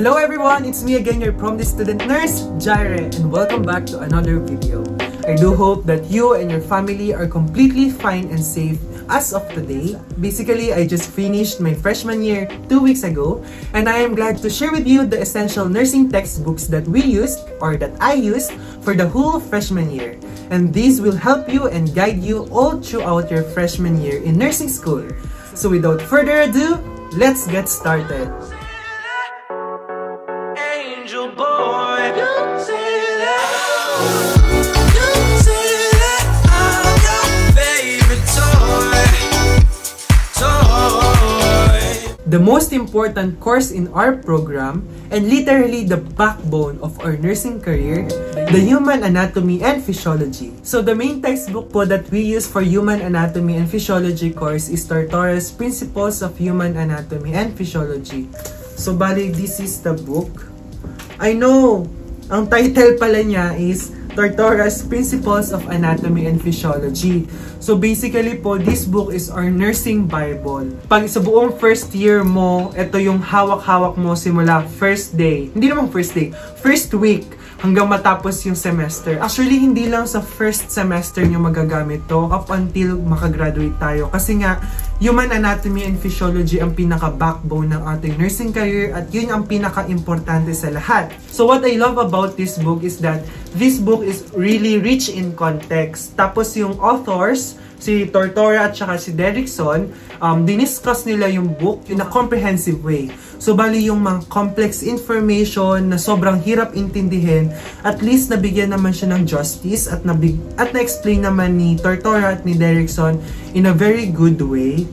Hello everyone, it's me again, your promdi student nurse, Jireh, and welcome back to another video. I do hope that you and your family are completely fine and safe as of today. Basically, I just finished my freshman year 2 weeks ago, and I am glad to share with you the essential nursing textbooks that we used, or that I used, for the whole freshman year. And these will help you and guide you all throughout your freshman year in nursing school. So without further ado, let's get started. The most important course in our program, and literally the backbone of our nursing career, the Human Anatomy and Physiology. So the main textbook po that we use for Human Anatomy and Physiology course is Tortora's Principles of Human Anatomy and Physiology. So bali, this is the book. I know, ang title pala niya is Tortora's Principles of Anatomy and Physiology. So basically po, this book is our nursing Bible. Pag sa buong first year mo, ito yung hawak-hawak mo simula first day. Hindi naman first day, first week hanggang matapos yung semester. Actually, hindi lang sa first semester nyo magagamit to up until makagraduate tayo. Kasi nga, Human Anatomy and Physiology ang pinaka-backbone ng ating nursing career at yun ang pinaka-importante sa lahat. So what I love about this book is that this book is really rich in context. Tapos yung authors, si Tortora at saka si Derrickson, diniscuss nila yung book in a comprehensive way. So bali yung mga complex information na sobrang hirap intindihin, at least nabigyan naman siya ng justice at na-explain naman ni Tortora at ni Derrickson in a very good way.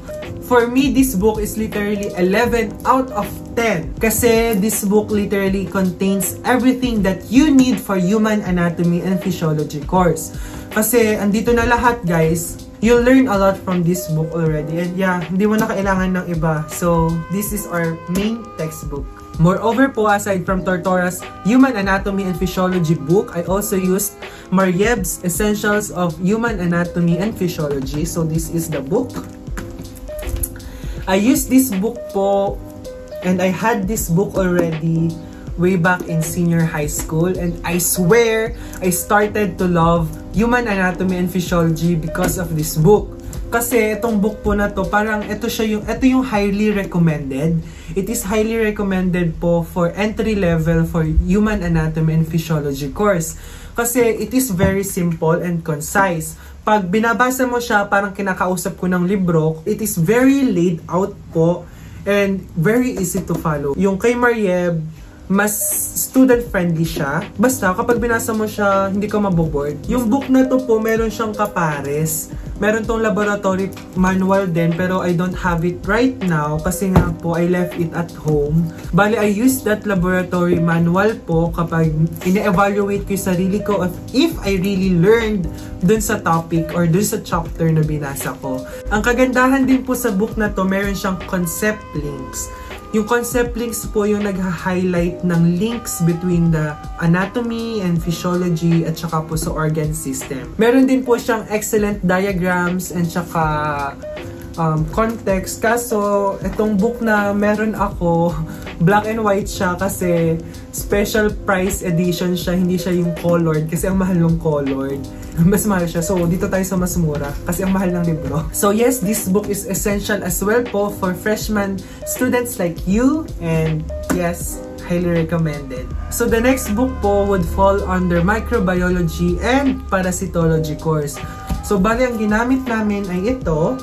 For me, this book is literally 11 out of 10. Kasi this book literally contains everything that you need for Human Anatomy and Physiology course. Kasi andito na lahat, guys. You'll learn a lot from this book already. And yeah, hindi mo na kailangan ng iba. So, this is our main textbook. Moreover po, aside from Tortora's Human Anatomy and Physiology book, I also used Marieb's Essentials of Human Anatomy and Physiology. So, this is the book. I used this book po, and I had this book already way back in senior high school, and I swear I started to love Human Anatomy and Physiology because of this book. Kasi itong book po na to, parang ito yung highly recommended. It is highly recommended po for entry level for Human Anatomy and Physiology course. Kasi it is very simple and concise. Pag binabasa mo siya, parang kinakausap ko ng libro, it is very laid out po and very easy to follow. Yung kay Marieb, mas student-friendly siya. Basta, kapag binasa mo siya, hindi ka maboboard. Yung book na to po, meron siyang kapares. Meron tong laboratory manual din, pero I don't have it right now kasi nga po, I left it at home. Bali, I use that laboratory manual po kapag ine-evaluate ko yung sarili ko if I really learned dun sa topic or dun sa chapter na binasa ko. Ang kagandahan din po sa book na to, meron siyang concept links. Yung concept links po yung nag-highlight ng links between the anatomy and physiology at saka po sa organ system. Meron din po siyang excellent diagrams and saka context. Kaso, itong book na meron ako, black and white siya kasi special price edition siya, hindi siya yung colored kasi ang mahal ng colored. Mas mahal siya. So, dito tayo sa mas mura kasi ang mahal ng libro. So, yes, this book is essential as well po for freshman students like you, and yes, highly recommended. So, the next book po would fall under Microbiology and Parasitology course. So, bali ang ginamit namin ay ito,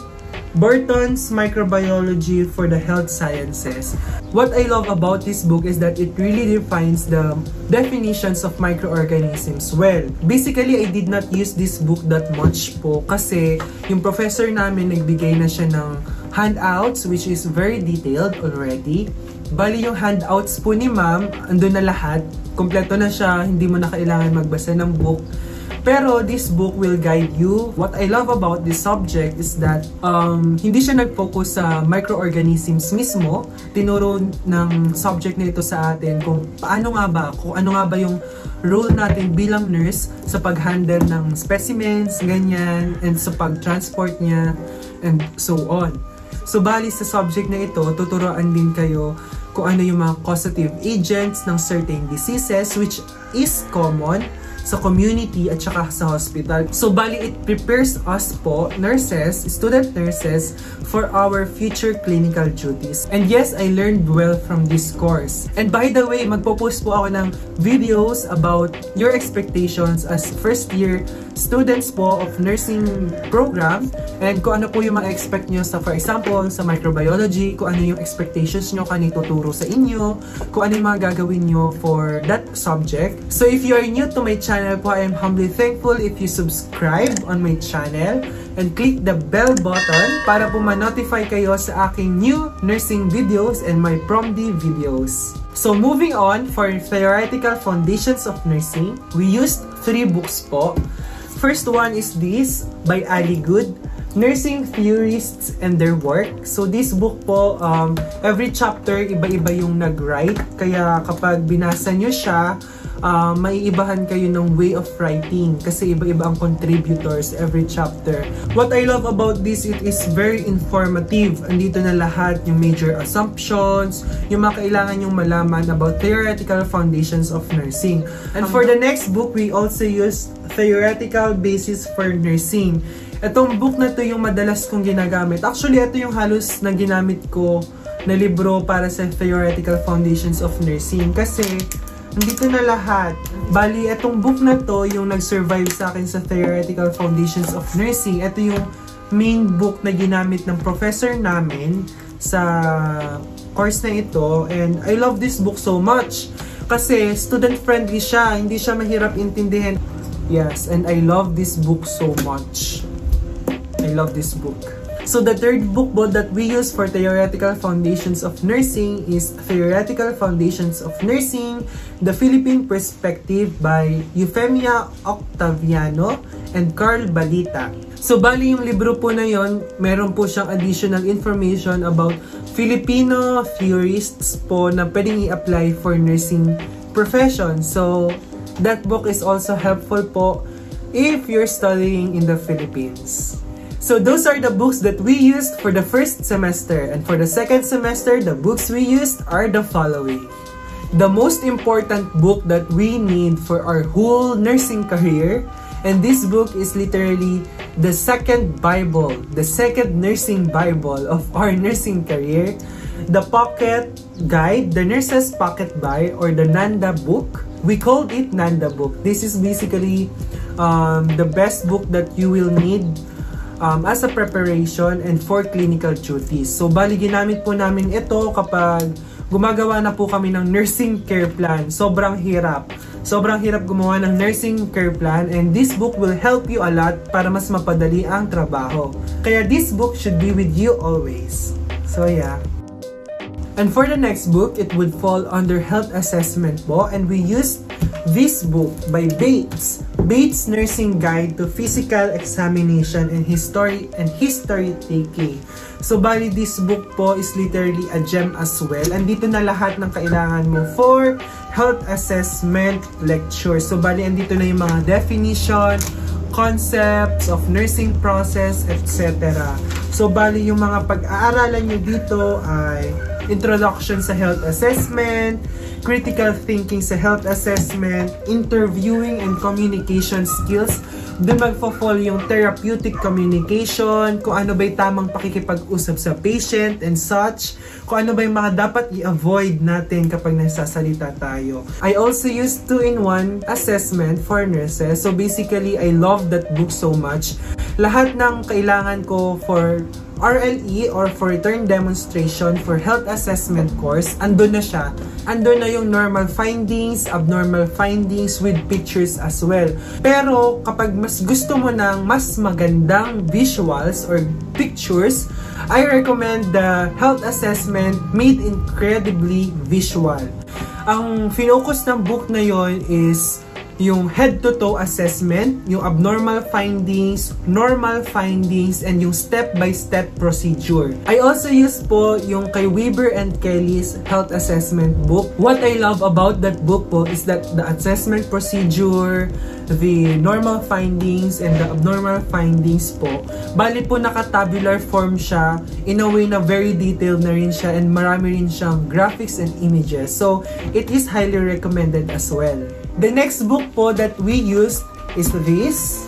Burton's Microbiology for the Health Sciences. What I love about this book is that it really defines the definitions of microorganisms well. Basically, I did not use this book that much po kasi yung professor namin nagbigay na siya ng handouts which is very detailed already. Bali yung handouts po ni ma'am, andun na lahat. Kompleto na siya, hindi mo na kailangan magbasa ng book. Pero this book will guide you. What I love about this subject is that hindi siya nag-focus sa microorganisms mismo. Tinuro ng subject na ito sa atin kung ano nga ba yung role natin bilang nurse sa pag-handle ng specimens, ganyan, and sa pag-transport niya, and so on. So, bali sa subject na ito, tuturuan din kayo kung ano yung mga causative agents ng certain diseases which is common sa community at saka sa hospital. So, bali, it prepares us po, nurses, student nurses, for our future clinical duties. And yes, I learned well from this course. And by the way, magpo-post po ako ng videos about your expectations as first year students po of nursing program and kung ano po yung mga expect nyo sa, for example, sa microbiology, kung ano yung expectations nyo, kung ano ituturo sa inyo, kung ano yung mga gagawin nyo for that subject. So if you are new to my channel po, I am humbly thankful if you subscribe on my channel and click the bell button para po ma-notify kayo sa aking new nursing videos and my promdi videos. So moving on, for theoretical foundations of nursing, we used 3 books po. First one is this by Ali Good, Nursing Theorists and Their Work. So this book po, every chapter iba-iba yung nag-write. Kaya kapag binasa nyo siya, maiibahan kayo ng way of writing kasi iba-iba ang contributors every chapter. What I love about this, it is very informative. Andito na lahat yung major assumptions, yung mga kailangan yung malaman about theoretical foundations of nursing. And for the next book, we also use Theoretical Basis for Nursing. Itong book na to yung madalas kong ginagamit. Actually, ito yung halos na ginamit ko na libro para sa Theoretical Foundations of Nursing kasi nandito na lahat. Bali, itong book na to yung nag-survive sa akin sa Theoretical Foundations of Nursing. Ito yung main book na ginamit ng professor namin sa course na ito. And I love this book so much kasi student-friendly siya. Hindi siya mahirap intindihin. Yes, and I love this book so much. I love this book. So the third book that we use for Theoretical Foundations of Nursing is Theoretical Foundations of Nursing, The Philippine Perspective by Eufemia Octaviano and Carl Balita. So bali yung libro po na yon, meron po siyang additional information about Filipino theorists po na pwedeng i-apply for nursing profession. So that book is also helpful po if you're studying in the Philippines. So those are the books that we used for the first semester. And for the second semester, the books we used are the following. The most important book that we need for our whole nursing career, and this book is literally the second Bible, the second nursing Bible of our nursing career, the Pocket Guide, the Nurse's Pocket Guide, or the Nanda book. We called it Nanda book. This is basically the best book that you will need as a preparation and for clinical duties. So, bali ginamit po namin ito kapag gumagawa na po kami ng nursing care plan. Sobrang hirap. Sobrang hirap gumawa ng nursing care plan, and this book will help you a lot para mas mapadali ang trabaho. Kaya this book should be with you always. So, yeah. And for the next book, it would fall under health assessment po, and we used this book by Bates, Bates Nursing Guide to Physical Examination and History Taking. So bali, this book po is literally a gem as well. Andito na lahat ng kailangan mo for health assessment lecture. So bali, andito na yung mga definition, concepts of nursing process, etc. So bali, yung mga pag-aaralan nyo dito ay introduction sa health assessment, critical thinking sa health assessment, interviewing and communication skills. Doon magfo-fall yung therapeutic communication, kung ano ba yung tamang pakikipag-usap sa patient and such, kung ano ba yung mga dapat i-avoid natin kapag nagsasalita tayo. I also use 2-in-1 assessment for nurses. So basically, I love that book so much. Lahat ng kailangan ko for RLE or for return demonstration for health assessment course, andun na siya. Andun na yung normal findings, abnormal findings with pictures as well. Pero kapag mas gusto mo ng mas magandang visuals or pictures, I recommend the health assessment made incredibly visual. Ang focus ng book na yon is yung head-to-toe assessment, yung abnormal findings, normal findings, and yung step-by-step procedure. I also use po yung kay Weber and Kelly's health assessment book. What I love about that book po is that the assessment procedure, the normal findings, and the abnormal findings po, bali po naka-tabular form siya in a way na very detailed na rin siya and marami rin siyang graphics and images. So, it is highly recommended as well. The next book po that we used is this,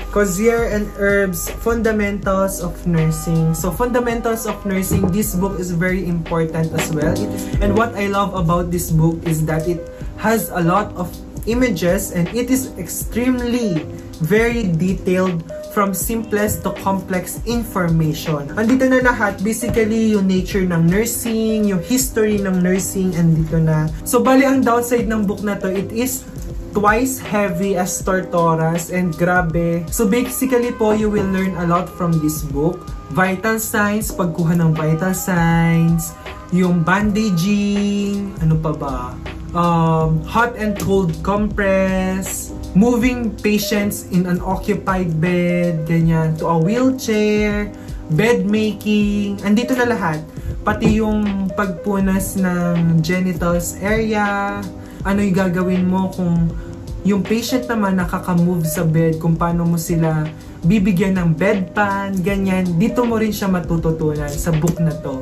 Cozier and Herb's Fundamentals of Nursing. So, Fundamentals of Nursing, this book is very important as well. And what I love about this book is that it has a lot of images and it is extremely very detailed from simplest to complex information. Andito na lahat, basically yung nature ng nursing, yung history ng nursing, andito na. So bali ang downside ng book na to, it is twice heavy as Tortoras, and grabe. So basically po, you will learn a lot from this book. Vital signs, pagkuha ng vital signs, yung bandaging, ano pa ba? Hot and cold compress, moving patients in an occupied bed, ganyan, to a wheelchair, bed making, andito na lahat. Pati yung pagpunas ng genitals area, ano yung gagawin mo kung yung patient naman nakaka-move sa bed, kung paano mo sila bibigyan ng bedpan, ganyan. Dito mo rin siya matututunan sa book na to.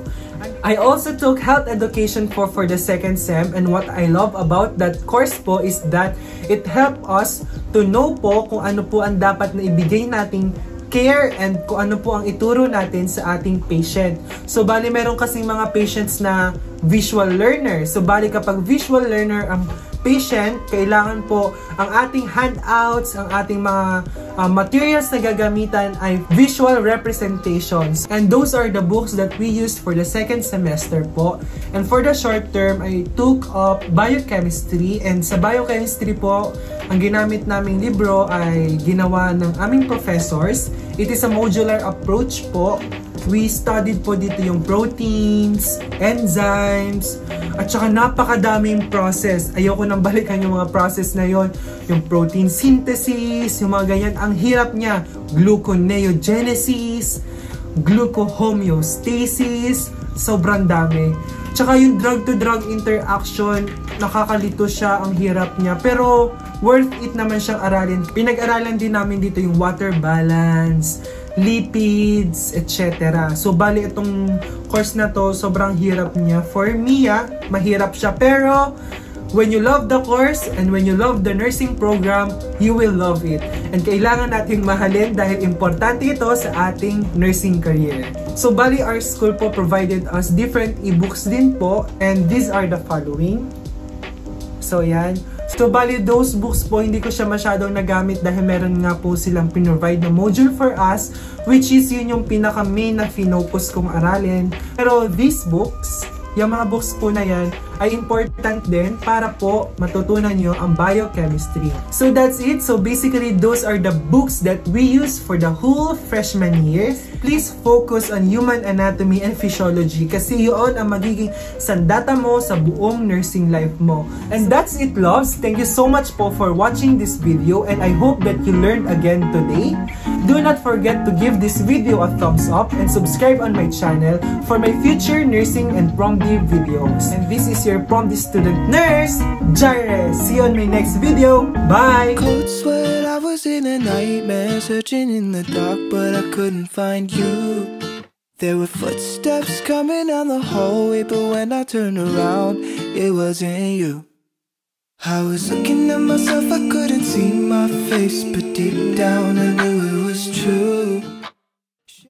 I also took health education for the second sem, and what I love about that course po is that it helped us to know po kung ano po ang dapat na ibigay nating care and kung ano po ang ituro natin sa ating patient. So bali meron kasing mga patients na visual learner. So bali kapag visual learner ang patient, kailangan po ang ating handouts, ang ating mga materials na gagamitan ay visual representations. And those are the books that we used for the second semester po. And for the short term, I took up Biochemistry. And sa Biochemistry po, ang ginamit naming libro ay ginawa ng aming professors. It is a modular approach po. We studied po dito yung proteins, enzymes, at saka napakadaming process. Ayoko nang balikan yung mga process na yon. Yung protein synthesis, yung mga ganyan. Ang hirap niya. Gluconeogenesis, glucohomeostasis, sobrang dami. Tsaka yung drug-to-drug interaction, nakakalito siya, ang hirap niya. Pero worth it naman siyang aralin. Pinag-aralan din namin dito yung water balance, lipids, etc. So, bali itong course na to, sobrang hirap niya. For me, mahirap siya. Pero, when you love the course and when you love the nursing program, you will love it. And kailangan nating mahalin dahil importante ito sa ating nursing career. So, bali our school po provided us different ebooks din po. And these are the following. So, yan. So, bali those books po, hindi ko siya masyadong nagamit dahil meron nga po silang pinrovide na module for us, which is yun yung pinaka-main na finocus kong aralin. Pero these books, yung mga books po na yan, ay important din para po matutunan nyo ang biochemistry. So that's it. So basically, those are the books that we use for the whole freshman year. Please focus on human anatomy and physiology kasi yun ang magiging sandata mo sa buong nursing life mo. And that's it, loves. Thank you so much po for watching this video and I hope that you learned again today. Do not forget to give this video a thumbs up and subscribe on my channel for my future nursing and promdi videos. And this is your promdi student nurse, Jireh. See you on my next video. Bye! Cold sweat, I was in a nightmare, searching in the dark, but I couldn't find you. There were footsteps coming down the hallway, but when I turned around, it wasn't you. I was looking at myself, I couldn't see my face, but deep down I knew it was true.